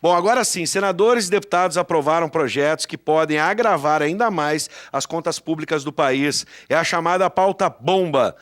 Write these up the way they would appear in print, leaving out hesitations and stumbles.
Bom, agora sim, senadores e deputados aprovaram projetos que podem agravar ainda mais as contas públicas do país. É a chamada pauta bomba.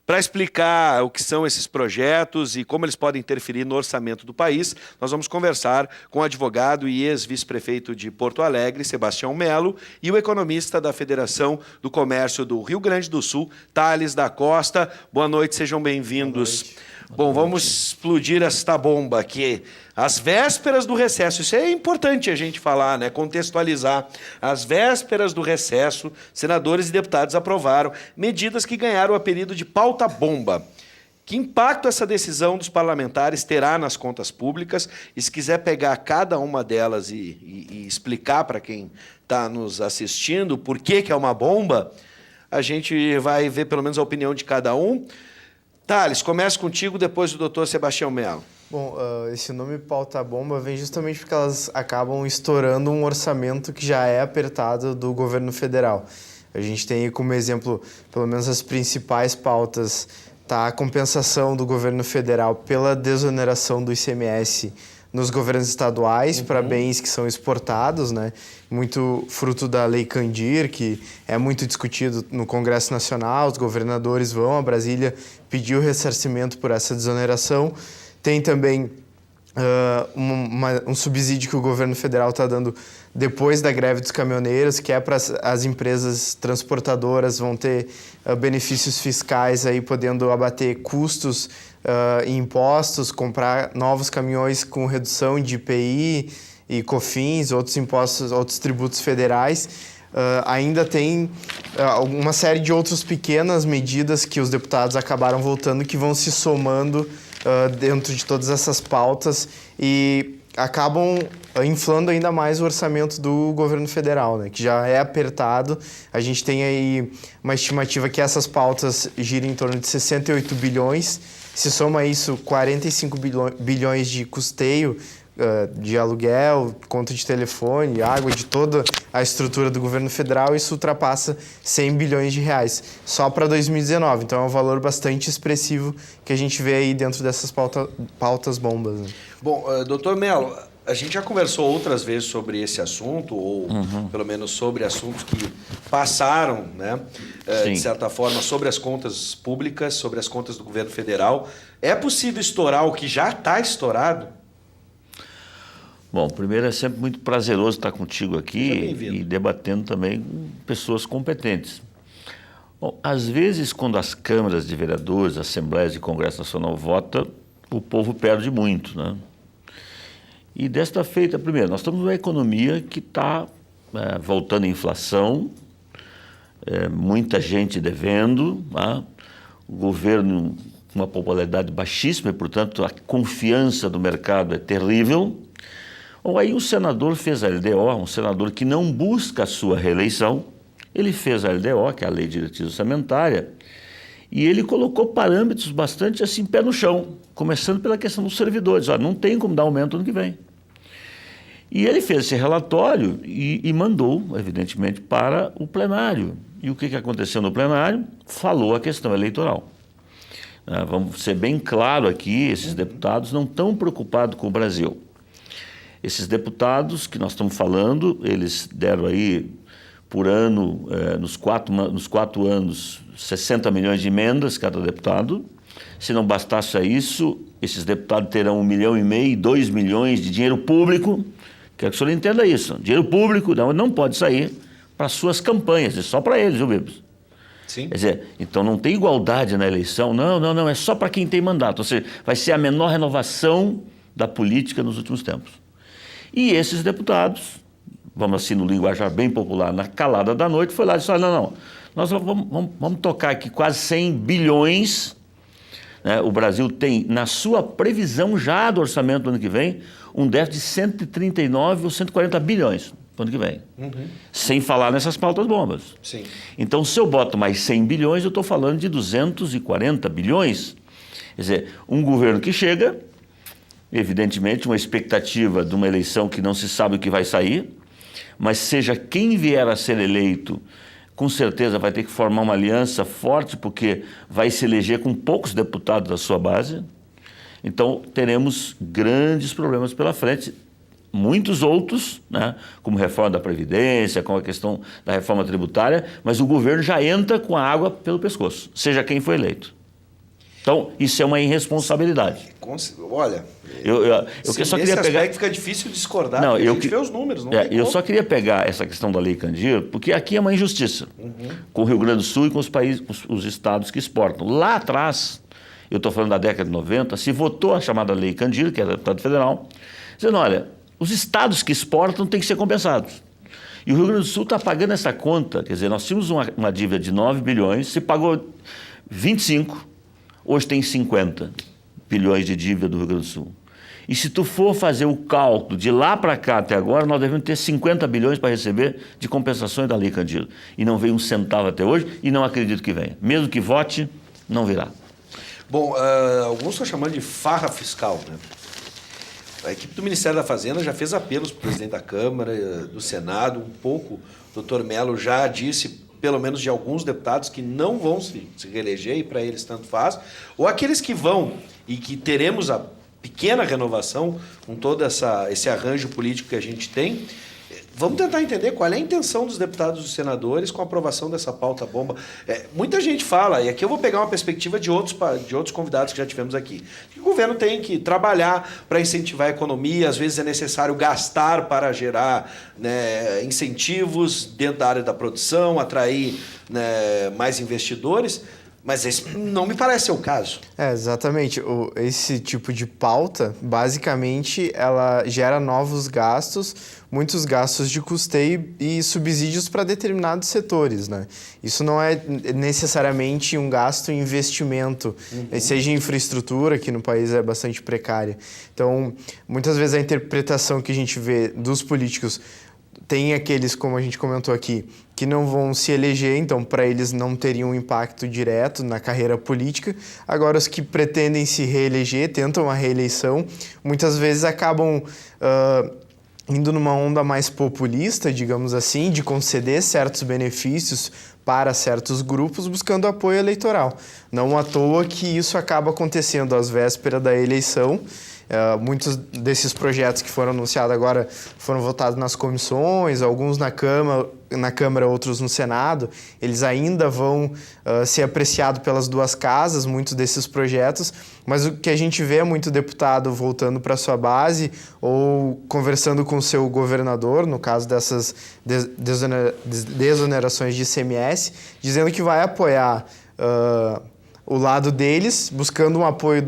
Para explicar o que são esses projetos e como eles podem interferir no orçamento do país, nós vamos conversar com o advogado e ex-vice-prefeito de Porto Alegre, Sebastião Melo, e o economista da Federação do Comércio do Rio Grande do Sul, Thales da Costa. Boa noite, sejam bem-vindos. Bom, vamos explodir esta bomba aqui. Às vésperas do recesso, isso é importante a gente falar, né? Contextualizar. Às vésperas do recesso, senadores e deputados aprovaram medidas que ganharam o apelido de pauta bomba. Que impacto essa decisão dos parlamentares terá nas contas públicas? E se quiser pegar cada uma delas e explicar para quem está nos assistindo por que é uma bomba, a gente vai ver pelo menos a opinião de cada um. Thales, começa contigo, depois do doutor Sebastião Melo. Bom, esse nome pauta-bomba vem justamente porque elas acabam estourando um orçamento que já é apertado do governo federal. A gente tem aí como exemplo, pelo menos as principais pautas, tá? A compensação do governo federal pela desoneração do ICMS nos governos estaduais para bens que são exportados, né? Muito fruto da Lei Candir, que é muito discutido no Congresso Nacional. Os governadores vão a Brasília pedir o ressarcimento por essa desoneração. Tem também um subsídio que o governo federal está dando depois da greve dos caminhoneiros, que é para as empresas transportadoras vão ter benefícios fiscais, aí podendo abater custos e impostos, comprar novos caminhões com redução de IPI e COFINS, outros impostos, outros tributos federais. Ainda tem uma série de outras pequenas medidas que os deputados acabaram votando que vão se somando dentro de todas essas pautas e acabam inflando ainda mais o orçamento do governo federal, né, que já é apertado. A gente tem aí uma estimativa que essas pautas giram em torno de 68 bilhões. Se soma isso, 45 bilhões de custeio de aluguel, conta de telefone, água, de toda a estrutura do governo federal, isso ultrapassa 100 bilhões de reais, só para 2019. Então é um valor bastante expressivo que a gente vê aí dentro dessas pautas bombas. Né? Bom, doutor Melo, a gente já conversou outras vezes sobre esse assunto, ou pelo menos sobre assuntos que passaram, né, de certa forma, sobre as contas públicas, sobre as contas do governo federal. É possível estourar o que já está estourado? Bom, primeiro é sempre muito prazeroso estar contigo aqui e debatendo também com pessoas competentes. Bom, às vezes, quando as câmaras de vereadores, assembleias e Congresso Nacional votam, o povo perde muito, né? E desta feita, primeiro, nós estamos numa economia que está voltando à inflação, muita gente devendo, tá? O governo com uma popularidade baixíssima e, portanto, a confiança do mercado é terrível. Bom, aí o senador fez a LDO, um senador que não busca a sua reeleição, ele fez a LDO, que é a Lei de Diretriz Orçamentária, e ele colocou parâmetros bastante assim, pé no chão, começando pela questão dos servidores. Não tem como dar aumento ano que vem. E ele fez esse relatório e mandou, evidentemente, para o plenário. E o que aconteceu no plenário? Falou a questão eleitoral. Vamos ser bem claro aqui, esses deputados não estão preocupados com o Brasil. Esses deputados que nós estamos falando, eles deram aí por ano, nos quatro anos, 60 milhões de emendas cada deputado. Se não bastasse isso, esses deputados terão 1,5 milhão e 2 milhões de dinheiro público. Quero que o senhor entenda isso. Dinheiro público não pode sair para suas campanhas, é só para eles, viu, Bibos? Sim. Quer dizer, então não tem igualdade na eleição, não, é só para quem tem mandato. Ou seja, vai ser a menor renovação da política nos últimos tempos. E esses deputados, vamos assim no linguajar bem popular, na calada da noite, foi lá e disse, não, nós vamos tocar aqui quase 100 bilhões, né? O Brasil tem, na sua previsão já do orçamento do ano que vem, um déficit de 139 ou 140 bilhões no ano que vem, sem falar nessas pautas bombas. Sim. Então, se eu boto mais 100 bilhões, eu estou falando de 240 bilhões. Quer dizer, um governo que chega, evidentemente, uma expectativa de uma eleição que não se sabe o que vai sair, mas seja quem vier a ser eleito, com certeza vai ter que formar uma aliança forte, porque vai se eleger com poucos deputados da sua base. Então, teremos grandes problemas pela frente, muitos outros, né, como reforma da Previdência, como a questão da reforma tributária, mas o governo já entra com a água pelo pescoço, seja quem for eleito. Então, isso é uma irresponsabilidade. Olha, eu só queria pegar... fica difícil discordar, não, porque a gente vê os números. Eu só queria pegar essa questão da Lei Candir, porque aqui é uma injustiça, com o Rio Grande do Sul e com os países, os estados que exportam. Lá atrás, eu estou falando da década de 90, se votou a chamada Lei Candir, que é deputado federal, dizendo, olha, os estados que exportam têm que ser compensados. E o Rio Grande do Sul está pagando essa conta, quer dizer, nós tínhamos uma dívida de 9 bilhões, se pagou 25, hoje tem 50 bilhões de dívida do Rio Grande do Sul. E se tu for fazer o cálculo de lá para cá até agora, nós devemos ter 50 bilhões para receber de compensações da Lei Candir. E não veio um centavo até hoje e não acredito que venha. Mesmo que vote, não virá. Bom, alguns estão chamando de farra fiscal, né? A equipe do Ministério da Fazenda já fez apelos para o presidente da Câmara, do Senado, um pouco. O doutor Melo já disse, pelo menos de alguns deputados, que não vão se reeleger, e para eles tanto faz, ou aqueles que vão e que teremos a pequena renovação com todo esse arranjo político que a gente tem. Vamos tentar entender qual é a intenção dos deputados e dos senadores com a aprovação dessa pauta bomba. Muita gente fala, e aqui eu vou pegar uma perspectiva de outros convidados que já tivemos aqui, que o governo tem que trabalhar para incentivar a economia, às vezes é necessário gastar para gerar, né, incentivos dentro da área da produção, atrair, né, mais investidores. Mas esse não me parece ser o caso. Exatamente. Esse tipo de pauta, basicamente, ela gera novos gastos, muitos gastos de custeio e subsídios para determinados setores, né? Isso não é necessariamente um gasto em investimento, seja em infraestrutura, que no país é bastante precária. Então, muitas vezes a interpretação que a gente vê dos políticos tem aqueles, como a gente comentou aqui, que não vão se eleger, então para eles não teriam um impacto direto na carreira política. Agora, os que pretendem se reeleger, tentam a reeleição, muitas vezes acabam indo numa onda mais populista, digamos assim, de conceder certos benefícios para certos grupos, buscando apoio eleitoral. Não à toa que isso acaba acontecendo às vésperas da eleição. Muitos desses projetos que foram anunciados agora foram votados nas comissões, alguns na Câmara, outros no Senado. Eles ainda vão ser apreciados pelas duas casas, muitos desses projetos, mas o que a gente vê é muito deputado voltando para sua base ou conversando com o seu governador, no caso dessas desonerações de ICMS, dizendo que vai apoiar o lado deles, buscando um apoio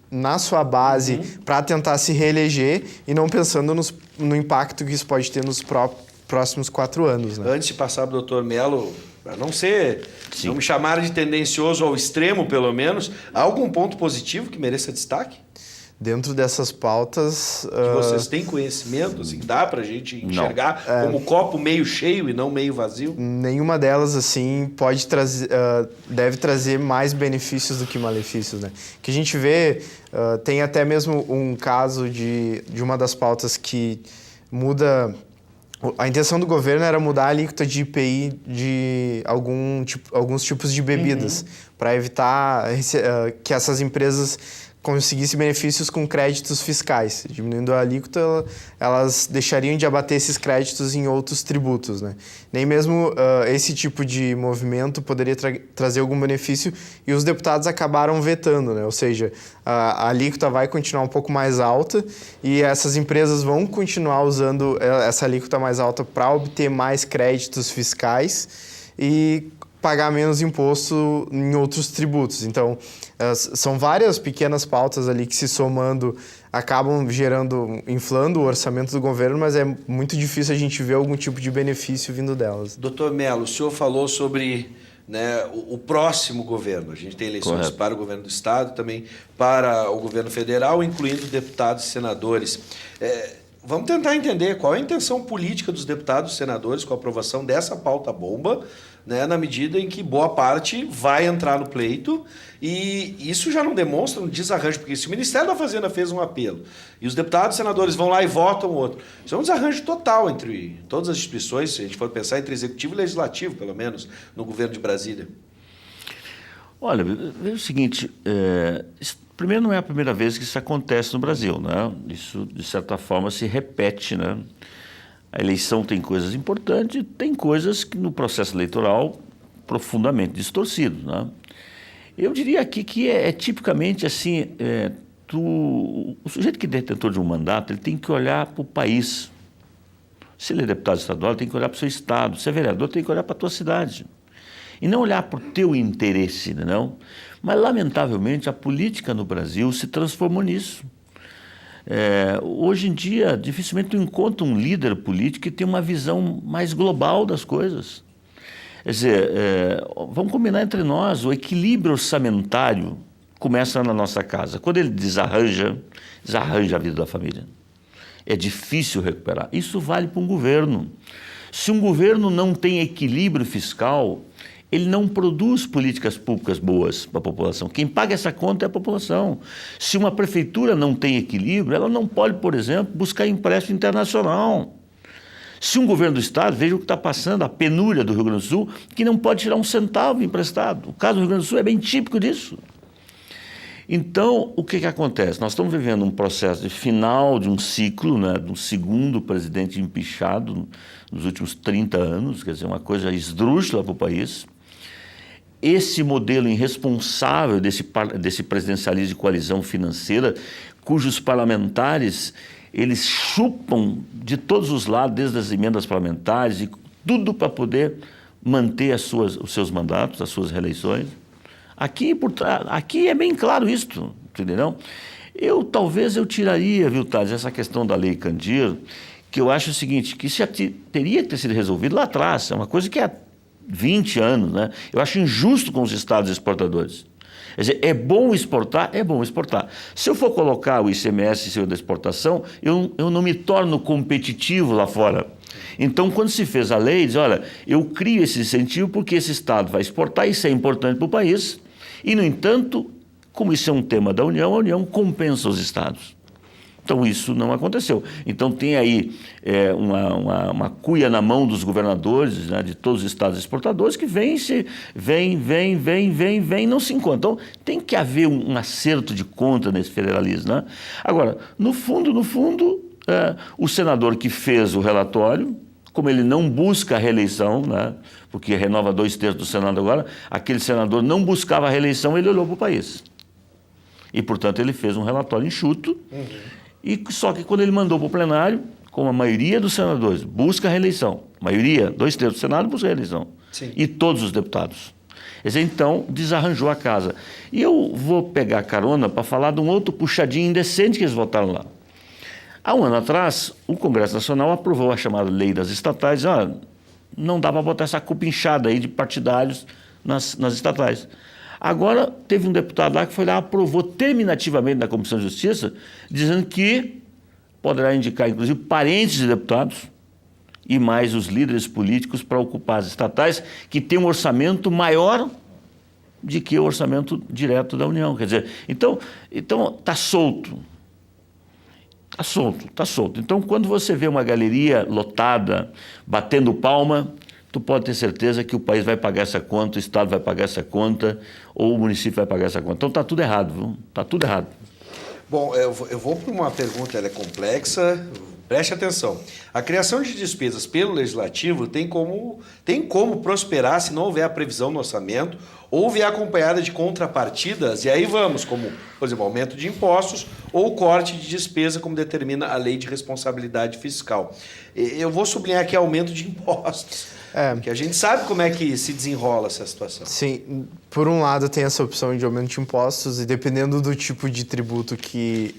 na sua base para tentar se reeleger e não pensando no impacto que isso pode ter nos próximos 4 anos. Né? Antes de passar para o doutor Melo, para não me chamarem de tendencioso ao extremo, pelo menos, há algum ponto positivo que mereça destaque? Dentro dessas pautas... Que vocês têm conhecimento, assim, dá para a gente enxergar como copo meio cheio e não meio vazio? Nenhuma delas, assim, pode trazer, deve trazer mais benefícios do que malefícios, né? Que a gente vê, tem até mesmo um caso de uma das pautas que muda... A intenção do governo era mudar a alíquota de IPI de alguns tipos de bebidas, para evitar que essas empresas conseguissem benefícios com créditos fiscais. Diminuindo a alíquota, elas deixariam de abater esses créditos em outros tributos, né? Nem mesmo esse tipo de movimento poderia trazer algum benefício e os deputados acabaram vetando, né? Ou seja, a alíquota vai continuar um pouco mais alta e essas empresas vão continuar usando essa alíquota mais alta para obter mais créditos fiscais e pagar menos imposto em outros tributos. Então, são várias pequenas pautas ali que, se somando, acabam inflando o orçamento do governo, mas é muito difícil a gente ver algum tipo de benefício vindo delas. Doutor Melo, o senhor falou sobre, né, o próximo governo. A gente tem eleições para o governo do Estado, também para o governo federal, incluindo deputados e senadores. Vamos tentar entender qual é a intenção política dos deputados e senadores com a aprovação dessa pauta bomba, né, na medida em que boa parte vai entrar no pleito, e isso já não demonstra um desarranjo, porque se o Ministério da Fazenda fez um apelo e os deputados e senadores vão lá e votam outro, isso é um desarranjo total entre todas as instituições, se a gente for pensar entre executivo e legislativo, pelo menos, no governo de Brasília. Olha, veja o seguinte, Primeiro, não é a primeira vez que isso acontece no Brasil, né? Isso, de certa forma, se repete, né? A eleição tem coisas importantes, tem coisas que no processo eleitoral profundamente distorcido, né? Eu diria aqui que é tipicamente assim, o sujeito que é detentor de um mandato, ele tem que olhar para o país. Se ele é deputado estadual, ele tem que olhar para o seu estado. Se é vereador, tem que olhar para a tua cidade. E não olhar para o teu interesse, não. Mas, lamentavelmente, a política no Brasil se transformou nisso. Hoje em dia, dificilmente tu encontra um líder político que tem uma visão mais global das coisas. Quer dizer, vamos combinar entre nós, o equilíbrio orçamentário começa na nossa casa. Quando ele desarranja a vida da família. É difícil recuperar. Isso vale para um governo. Se um governo não tem equilíbrio fiscal, ele não produz políticas públicas boas para a população. Quem paga essa conta é a população. Se uma prefeitura não tem equilíbrio, ela não pode, por exemplo, buscar empréstimo internacional. Se um governo do Estado, veja o que está passando, a penúria do Rio Grande do Sul, que não pode tirar um centavo emprestado. O caso do Rio Grande do Sul é bem típico disso. Então, o que acontece? Nós estamos vivendo um processo de final de um ciclo, né, de um segundo presidente empichado nos últimos 30 anos, quer dizer, uma coisa esdrúxula para o país. Esse modelo irresponsável desse presidencialismo de coalizão financeira, cujos parlamentares, eles chupam de todos os lados, desde as emendas parlamentares, e tudo para poder manter os seus mandatos, as suas reeleições. Aqui é bem claro isto, entendeu? Talvez eu tiraria, viu, Thales, essa questão da Lei Candir, que eu acho o seguinte, que isso já teria que ter sido resolvido lá atrás, é uma coisa que há 20 anos, né? Eu acho injusto com os estados exportadores. Quer dizer, é bom exportar? É bom exportar. Se eu for colocar o ICMS em cima da exportação, eu não me torno competitivo lá fora. Então, quando se fez a lei, diz, olha, eu crio esse incentivo porque esse estado vai exportar, isso é importante para o país, e, no entanto, como isso é um tema da União, a União compensa os estados. Então, isso não aconteceu. Então, tem aí uma cuia na mão dos governadores, né, de todos os estados exportadores, que vem, não se encontra. Então, tem que haver um acerto de conta nesse federalismo, né? Agora, no fundo, o senador que fez o relatório, como ele não busca a reeleição, né, porque renova 2/3 do Senado agora, aquele senador não buscava a reeleição, ele olhou para o país. E, portanto, ele fez um relatório enxuto, só que quando ele mandou para o plenário, como a maioria dos senadores busca a reeleição, maioria, 2/3 do Senado busca a reeleição, sim, e todos os deputados. Quer dizer, então, desarranjou a casa. E eu vou pegar carona para falar de um outro puxadinho indecente que eles votaram lá. Há um ano atrás, o Congresso Nacional aprovou a chamada Lei das Estatais. Não dá para botar essa culpa inchada aí de partidários nas estatais. Agora, teve um deputado lá que foi lá, aprovou terminativamente na Comissão de Justiça, dizendo que poderá indicar, inclusive, parentes de deputados e mais os líderes políticos para ocupar as estatais, que tem um orçamento maior do que o orçamento direto da União. Quer dizer, então está solto. Está solto. Então, quando você vê uma galeria lotada, batendo palma, tu pode ter certeza que o país vai pagar essa conta, o Estado vai pagar essa conta, ou o município vai pagar essa conta. Então, está tudo errado, viu? Está tudo errado. Bom, eu vou para uma pergunta, ela é complexa, preste atenção. A criação de despesas pelo Legislativo tem como prosperar se não houver a previsão no orçamento ou vier acompanhada de contrapartidas, e aí vamos, como, por exemplo, aumento de impostos ou corte de despesa, como determina a Lei de Responsabilidade Fiscal. Eu vou sublinhar aqui aumento de impostos, porque a gente sabe como é que se desenrola essa situação. Sim, por um lado tem essa opção de aumento de impostos, e dependendo do tipo de tributo que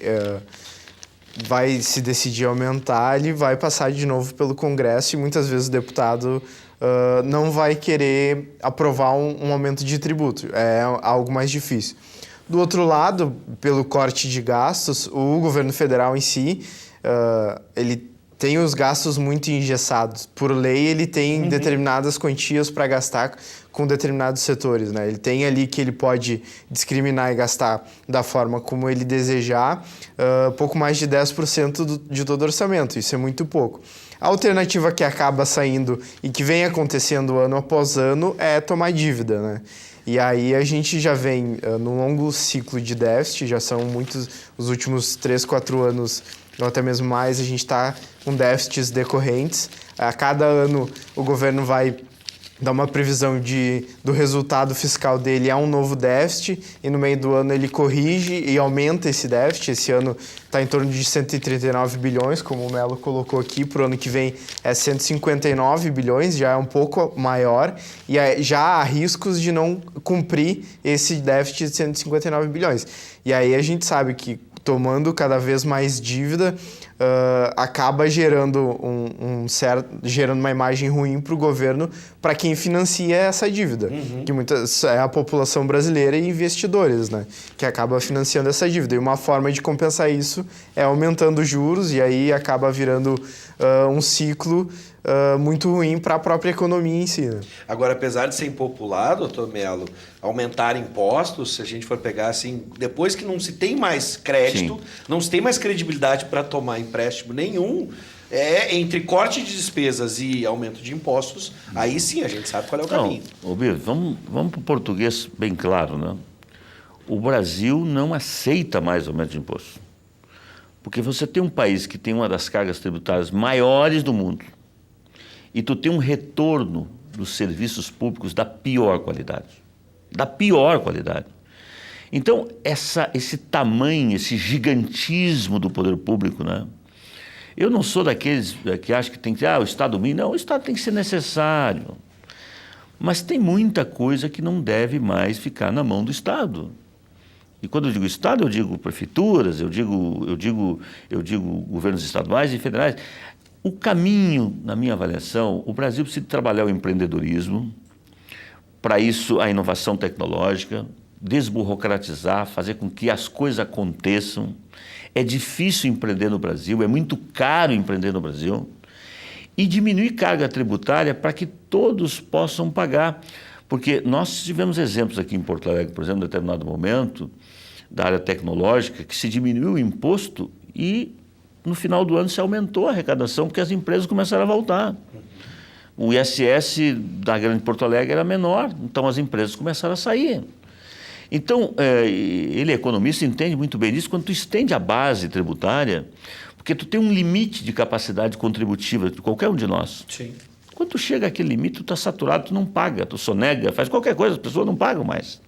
vai se decidir aumentar, ele vai passar de novo pelo Congresso, e muitas vezes o deputado não vai querer aprovar um aumento de tributo. É algo mais difícil. Do outro lado, pelo corte de gastos, o governo federal em si, ele tem os gastos muito engessados. Por lei, ele tem determinadas quantias para gastar com determinados setores, né? Ele tem ali que ele pode discriminar e gastar da forma como ele desejar, pouco mais de 10% de todo o orçamento. Isso é muito pouco. A alternativa que acaba saindo e que vem acontecendo ano após ano é tomar dívida, né? E aí a gente já vem num longo ciclo de déficit, já são muitos, os últimos 3, 4 anos, ou até mesmo mais, a gente está com déficits decorrentes. A cada ano o governo vai dar uma previsão do resultado fiscal dele a um novo déficit, e no meio do ano ele corrige e aumenta esse déficit. Esse ano está em torno de 139 bilhões, como o Melo colocou aqui, para o ano que vem é 159 bilhões, já é um pouco maior, e já há riscos de não cumprir esse déficit de 159 bilhões. E aí a gente sabe que tomando cada vez mais dívida, acaba gerando gerando uma imagem ruim para o governo, para quem financia essa dívida, que muitas é a população brasileira e investidores, né, que acaba financiando essa dívida. E uma forma de compensar isso é aumentando os juros, e aí acaba virando um ciclo muito ruim para a própria economia em si, né? Agora, apesar de ser impopular, doutor Melo, aumentar impostos, se a gente for pegar assim, depois que não se tem mais crédito, Sim. não se tem mais credibilidade para tomar empréstimo nenhum, entre corte de despesas e aumento de impostos, aí sim a gente sabe qual é o caminho. Não, Biro, vamos para o português bem claro, né? O Brasil não aceita mais aumento de imposto. Porque você tem um país que tem uma das cargas tributárias maiores do mundo, e tu tem um retorno dos serviços públicos da pior qualidade. Da pior qualidade. Então, esse tamanho, esse gigantismo do poder público, né? Eu não sou daqueles que acham que tem que... o Estado mínimo. Não, o Estado tem que ser necessário. Mas tem muita coisa que não deve mais ficar na mão do Estado. E quando eu digo Estado, eu digo prefeituras, eu digo governos estaduais e federais. O caminho, na minha avaliação, o Brasil precisa trabalhar o empreendedorismo, para isso a inovação tecnológica, desburocratizar, fazer com que as coisas aconteçam. É difícil empreender no Brasil, é muito caro empreender no Brasil. E diminuir carga tributária para que todos possam pagar. Porque nós tivemos exemplos aqui em Porto Alegre, por exemplo, em determinado momento, da área tecnológica, que se diminuiu o imposto e no final do ano se aumentou a arrecadação, porque as empresas começaram a voltar. O ISS da Grande Porto Alegre era menor, então as empresas começaram a sair. Então, ele é economista, entende muito bem disso. Quando tu estende a base tributária, porque tu tem um limite de capacidade contributiva de qualquer um de nós. Sim. Quando tu chega àquele limite, tu está saturado, tu não paga, tu sonega, faz qualquer coisa, as pessoas não pagam mais.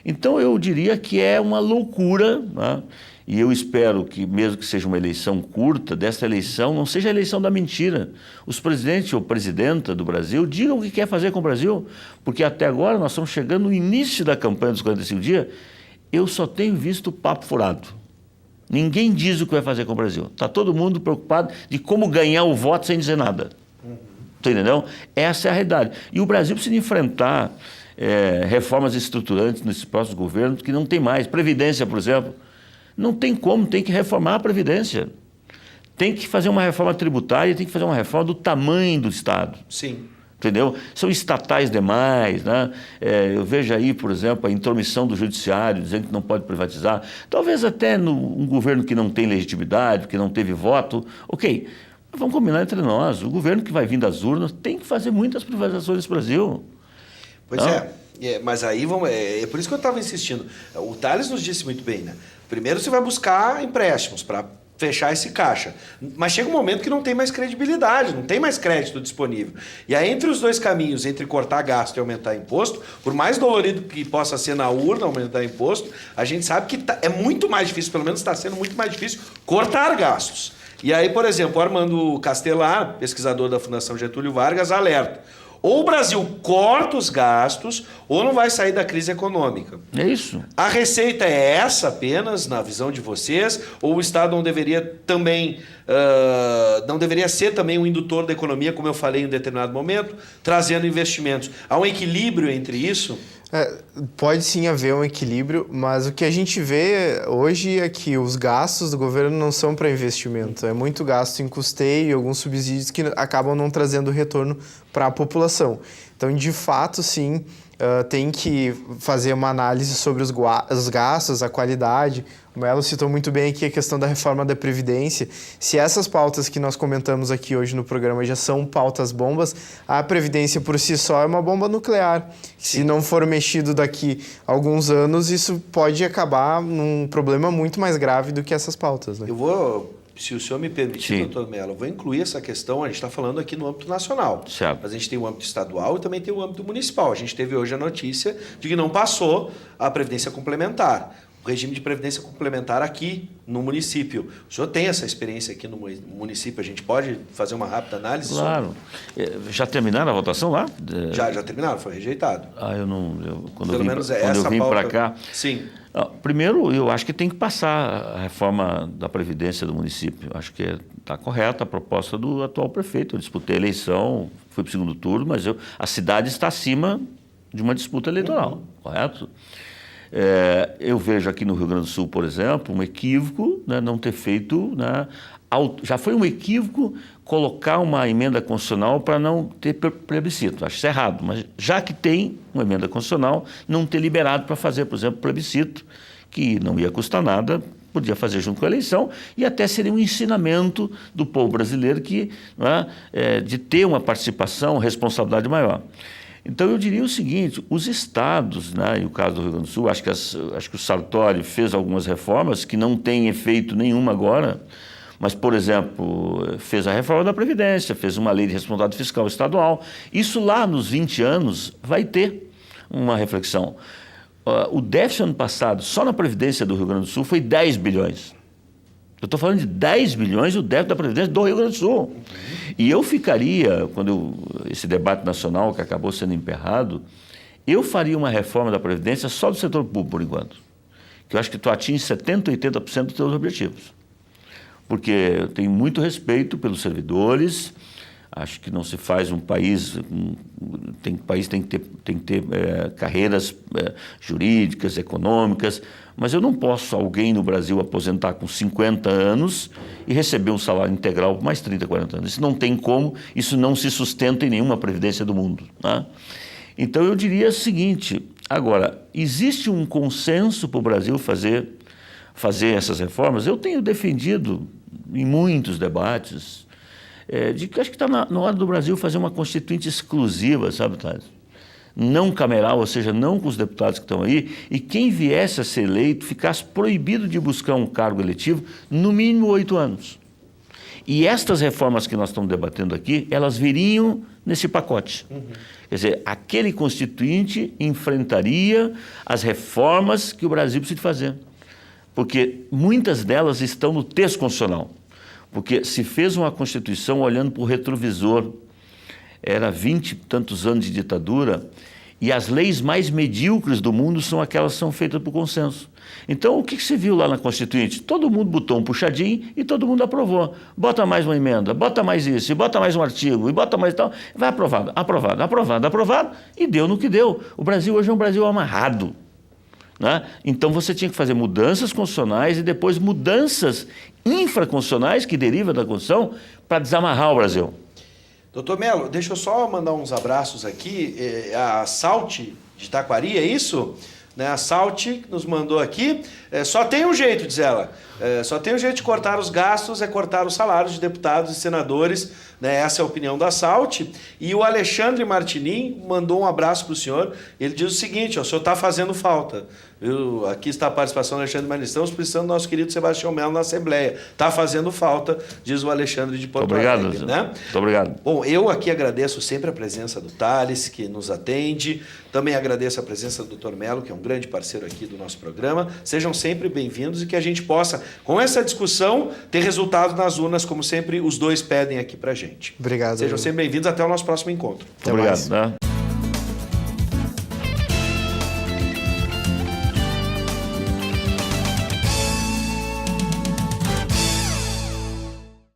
Então, eu diria que é uma loucura, né? E eu espero que, mesmo que seja uma eleição curta, dessa eleição não seja a eleição da mentira. Os presidentes ou presidenta do Brasil digam o que quer fazer com o Brasil, porque até agora nós estamos chegando no início da campanha dos 45 dias, eu só tenho visto papo furado. Ninguém diz o que vai fazer com o Brasil. Está todo mundo preocupado de como ganhar o voto sem dizer nada. Tá entendendo? Essa é a realidade. E o Brasil precisa enfrentar reformas estruturantes nesses próximos governos que não tem mais. Previdência, por exemplo. Não tem como, tem que reformar a Previdência. Tem que fazer uma reforma tributária, tem que fazer uma reforma do tamanho do Estado. Sim. Entendeu? São estatais demais, né? Eu vejo aí, por exemplo, a intromissão do judiciário, dizendo que não pode privatizar. Talvez até um governo que não tem legitimidade, que não teve voto. Ok, vamos combinar entre nós. O governo que vai vir das urnas tem que fazer muitas privatizações nesse Brasil. Pois mas aí é por isso que eu estava insistindo. O Tales nos disse muito bem, né? Primeiro você vai buscar empréstimos para fechar esse caixa. Mas chega um momento que não tem mais credibilidade, não tem mais crédito disponível. E aí, entre os dois caminhos, entre cortar gasto e aumentar imposto, por mais dolorido que possa ser na urna aumentar imposto, a gente sabe que é muito mais difícil, pelo menos está sendo muito mais difícil, cortar gastos. E aí, por exemplo, o Armando Castelar, pesquisador da Fundação Getúlio Vargas, alerta. Ou o Brasil corta os gastos, ou não vai sair da crise econômica. É isso. A receita é essa apenas, na visão de vocês? Ou o Estado não deveria também, não deveria ser também um indutor da economia, como eu falei em um determinado momento, trazendo investimentos? Há um equilíbrio entre isso? Pode sim haver um equilíbrio, mas o que a gente vê hoje é que os gastos do governo não são para investimento. É muito gasto em custeio e alguns subsídios que acabam não trazendo retorno para a população. Então, de fato, sim, tem que fazer uma análise sobre os gastos, a qualidade. O Melo citou muito bem aqui a questão da reforma da Previdência. Se essas pautas que nós comentamos aqui hoje no programa já são pautas bombas, a Previdência por si só é uma bomba nuclear. Se não for mexido daqui a alguns anos, isso pode acabar num problema muito mais grave do que essas pautas, né? Eu vou, se o senhor me permitir, doutor Melo, eu vou incluir essa questão, a gente está falando aqui no âmbito nacional. Certo. Mas a gente tem o âmbito estadual e também tem o âmbito municipal. A gente teve hoje a notícia de que não passou a Previdência Complementar. O regime de previdência complementar aqui no município. O senhor tem essa experiência aqui no município? A gente pode fazer uma rápida análise? Claro. Já terminaram a votação lá? Já terminaram, foi rejeitado. Eu não... quando Pelo eu menos vim para cá... Sim. Primeiro, eu acho que tem que passar a reforma da Previdência do município. Acho que está correta a proposta do atual prefeito. Eu disputei a eleição, fui para o segundo turno, mas a cidade está acima de uma disputa eleitoral, correto? Eu vejo aqui no Rio Grande do Sul, por exemplo, um equívoco, né, não ter feito... Né, já foi um equívoco colocar uma emenda constitucional para não ter plebiscito. Acho isso errado, mas já que tem uma emenda constitucional, não ter liberado para fazer, por exemplo, plebiscito, que não ia custar nada, podia fazer junto com a eleição, e até seria um ensinamento do povo brasileiro de ter uma participação, responsabilidade maior. Então, eu diria o seguinte, os estados, né, e o caso do Rio Grande do Sul, acho que o Sartori fez algumas reformas que não têm efeito nenhum agora, mas, por exemplo, fez a reforma da Previdência, fez uma lei de responsabilidade fiscal estadual. Isso lá nos 20 anos vai ter uma reflexão. O déficit ano passado, só na Previdência do Rio Grande do Sul, foi 10 bilhões. Eu estou falando de 10 bilhões o déficit da Previdência do Rio Grande do Sul. E eu ficaria, esse debate nacional que acabou sendo emperrado, eu faria uma reforma da Previdência só do setor público, por enquanto. Que eu acho que tu atinge 70%, 80% dos teus objetivos. Porque eu tenho muito respeito pelos servidores, acho que não se faz um país... O país tem que ter carreiras jurídicas, econômicas, mas eu não posso alguém no Brasil aposentar com 50 anos e receber um salário integral por mais 30, 40 anos. Isso não tem como, isso não se sustenta em nenhuma previdência do mundo. Né? Então eu diria o seguinte, agora, existe um consenso para o Brasil fazer essas reformas? Eu tenho defendido em muitos debates de que acho que está na hora do Brasil fazer uma constituinte exclusiva, sabe, Thales? Não cameral, ou seja, não com os deputados que estão aí, e quem viesse a ser eleito ficasse proibido de buscar um cargo eletivo no mínimo 8 anos. E estas reformas que nós estamos debatendo aqui, elas viriam nesse pacote. Quer dizer, aquele constituinte enfrentaria as reformas que o Brasil precisa fazer. Porque muitas delas estão no texto constitucional. Porque se fez uma Constituição olhando para o retrovisor, era 20 e tantos anos de ditadura, e as leis mais medíocres do mundo são aquelas que são feitas por consenso. Então, o que se viu lá na Constituinte? Todo mundo botou um puxadinho e todo mundo aprovou. Bota mais uma emenda, bota mais isso, e bota mais um artigo, e bota mais tal. Vai aprovado, aprovado, aprovado, aprovado, e deu no que deu. O Brasil hoje é um Brasil amarrado. Né? Então, você tinha que fazer mudanças constitucionais e depois mudanças infraconstitucionais que derivam da Constituição para desamarrar o Brasil. Doutor Melo, deixa eu só mandar uns abraços aqui. A Salte de Taquari, é isso? A Salte nos mandou aqui. Só tem um jeito, diz ela. Só tem um jeito de cortar os gastos, é cortar os salários de deputados e senadores. Essa é a opinião da Salte. E o Alexandre Martinin mandou um abraço para o senhor. Ele diz o seguinte, o senhor está fazendo falta. Aqui está a participação do Alexandre Martinin. Estamos precisando do nosso querido Sebastião Melo na Assembleia. Está fazendo falta, diz o Alexandre de Porto Alegre. Obrigado, né? Muito obrigado. Bom, eu aqui agradeço sempre a presença do Thales, que nos atende. Também agradeço a presença do Dr. Melo, que é um grande parceiro aqui do nosso programa. Sejam sempre bem-vindos e que a gente possa, com essa discussão, ter resultado nas urnas, como sempre os dois pedem aqui pra gente. Obrigado. Sejam sempre bem-vindos. Até o nosso próximo encontro. Muito obrigado.